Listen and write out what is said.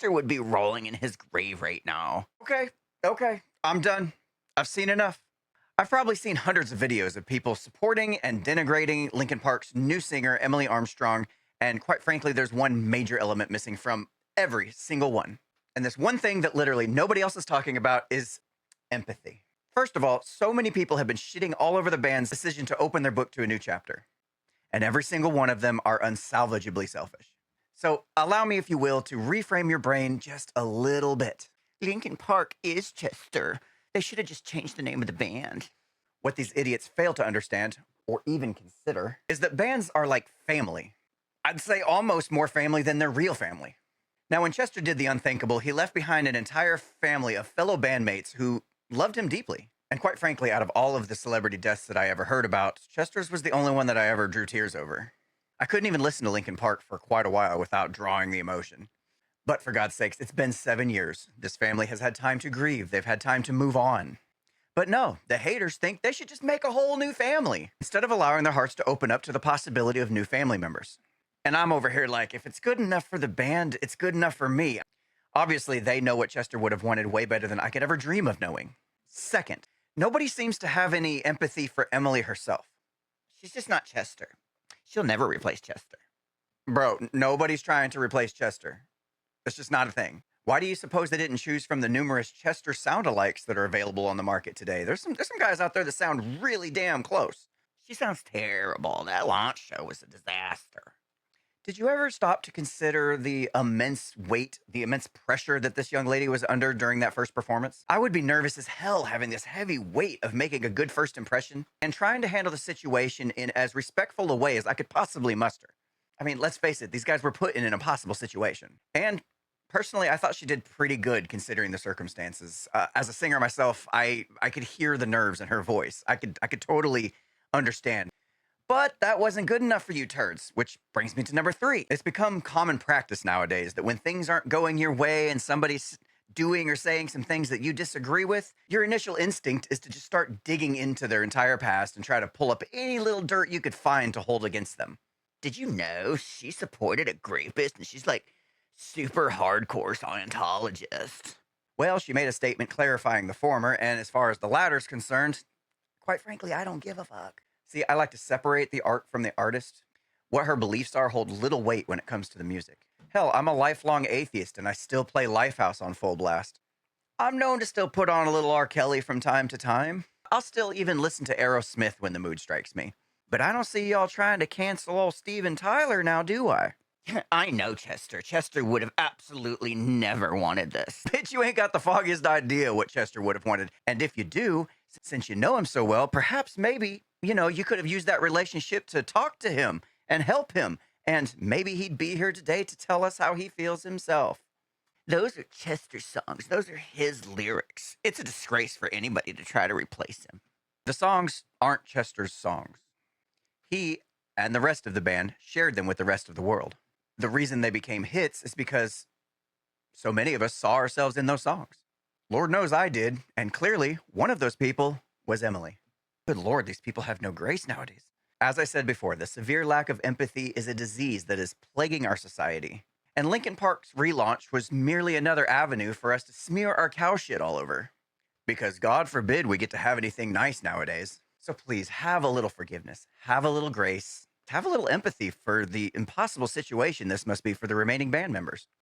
Chester would be rolling in his grave right now. Okay, I'm done. I've seen enough. I've probably seen hundreds of videos of people supporting and denigrating Linkin Park's new singer, Emily Armstrong, and quite frankly, there's one major element missing from every single one. And this one thing that literally nobody else is talking about is empathy. First of all, so many people have been shitting all over the band's decision to open their book to a new chapter, and every single one of them are unsalvageably selfish. So allow me, if you will, to reframe your brain just a little bit. Linkin Park is Chester. They should have just changed the name of the band. What these idiots fail to understand, or even consider, is that bands are like family. I'd say almost more family than their real family. Now, when Chester did the unthinkable, he left behind an entire family of fellow bandmates who loved him deeply. And quite frankly, out of all of the celebrity deaths that I ever heard about, Chester's was the only one that I ever drew tears over. I couldn't even listen to Linkin Park for quite a while without drawing the emotion. But for God's sakes, it's been 7 years. This family has had time to grieve. They've had time to move on. But no, the haters think they should just make a whole new family instead of allowing their hearts to open up to the possibility of new family members. And I'm over here like, if it's good enough for the band, it's good enough for me. Obviously, they know what Chester would have wanted way better than I could ever dream of knowing. Second, nobody seems to have any empathy for Emily herself. She's just not Chester. She'll never replace Chester. Bro, nobody's trying to replace Chester. It's just not a thing. Why do you suppose they didn't choose from the numerous Chester sound-alikes that are available on the market today? There's some guys out there that sound really damn close. She sounds terrible. That launch show was a disaster. Did you ever stop to consider the immense weight, the immense pressure that this young lady was under during that first performance? I would be nervous as hell having this heavy weight of making a good first impression and trying to handle the situation in as respectful a way as I could possibly muster. I mean, let's face it, these guys were put in an impossible situation. And personally, I thought she did pretty good considering the circumstances. As a singer myself, I could hear the nerves in her voice. I could totally understand. But that wasn't good enough for you turds, which brings me to number 3. It's become common practice nowadays that when things aren't going your way and somebody's doing or saying some things that you disagree with, your initial instinct is to just start digging into their entire past and try to pull up any little dirt you could find to hold against them. Did you know she supported a rapist and she's like super hardcore Scientologist? Well, she made a statement clarifying the former, and as far as the latter's concerned, quite frankly, I don't give a fuck. See, I like to separate the art from the artist. What her beliefs are hold little weight when it comes to the music. Hell, I'm a lifelong atheist and I still play Lifehouse on full blast. I'm known to still put on a little R. Kelly from time to time. I'll still even listen to Aerosmith when the mood strikes me. But I don't see y'all trying to cancel old Steven Tyler now, do I? I know Chester. Chester would have absolutely never wanted this. Bitch, you ain't got the foggiest idea what Chester would have wanted. And if you do, since you know him so well, perhaps maybe, you could have used that relationship to talk to him and help him. And maybe he'd be here today to tell us how he feels himself. Those are Chester's songs. Those are his lyrics. It's a disgrace for anybody to try to replace him. The songs aren't Chester's songs. He and the rest of the band shared them with the rest of the world. The reason they became hits is because so many of us saw ourselves in those songs. Lord knows I did, and clearly one of those people was Emily. Good Lord, these people have no grace nowadays. As I said before, the severe lack of empathy is a disease that is plaguing our society. And Linkin Park's relaunch was merely another avenue for us to smear our cow shit all over. Because God forbid we get to have anything nice nowadays. So please have a little forgiveness, have a little grace, have a little empathy for the impossible situation this must be for the remaining band members.